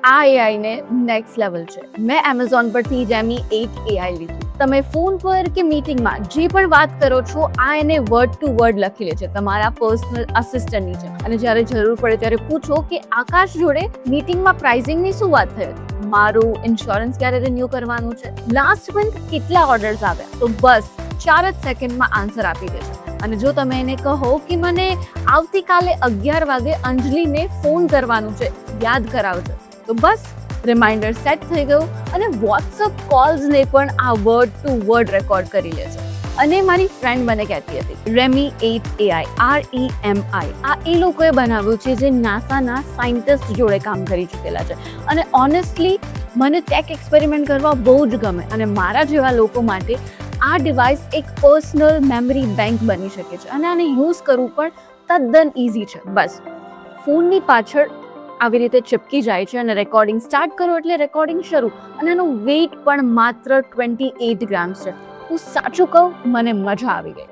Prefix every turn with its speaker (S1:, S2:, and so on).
S1: આ એઆઈ ને next level છે. મેં એમેઝોન પરથી જેમી 8 એઆઈ લીધું. તમે ફોન પર કે મીટિંગમાં જે પણ વાત કરો છો આ એને વર્ડ ટુ વર્ડ લખી લે છે, તમારા પર્સનલ અસિસ્ટન્ટની જેમ. અને જ્યારે જરૂર પડે ત્યારે પૂછો કે આકાશ જોડે મીટિંગમાં પ્રાઇસિંગની શું વાત થઈ હતી, મારું ઇન્સ્યોરન્સ ક્યારે રિન્યુ કરવાનું છે, લાસ્ટ મંથ કેટલા ઓર્ડર્સ આવ્યા, તો બસ 4 જ સેકન્ડમાં આન્સર આપી દે છે. અને જો તમે એને કહો કે મને આવતીકાલે 11 વાગે અંજલિને ફોન કરવાનું છે, યાદ કરાવજો, તો બસ રિમાઇન્ડર સેટ થઈ ગયું. અને વોટ્સઅપ કોલ્સને પણ આ વર્ડ ટુ વર્ડ રેકોર્ડ કરી લે છે. અને મારી ફ્રેન્ડ મને કહેતી હતી રેમી 8 એઆઈ REMI આ એ લોકોએ બનાવ્યું છે જે નાસાના સાયન્ટિસ્ટ જોડે કામ કરી ચૂકેલા છે. અને ઓનેસ્ટલી મને ટેક એક્સપેરિમેન્ટ કરવા બહુ જ ગમે. અને મારા જેવા લોકો માટે આ ડિવાઇસ એક પર્સનલ મેમરી બેંક બની શકે છે. અને આને યુઝ કરવું પણ તદ્દન ઇઝી છે. બસ ફોનની પાછળ આવી રીતે ચિપકી જાય છે અને રેકોર્ડિંગ સ્ટાર્ટ કરો એટલે રેકોર્ડિંગ શરૂ. અને એનું વેઇટ પણ માત્ર 28 ગ્રામ્સ છે. હું સાચું કહું, મને મજા આવી ગઈ.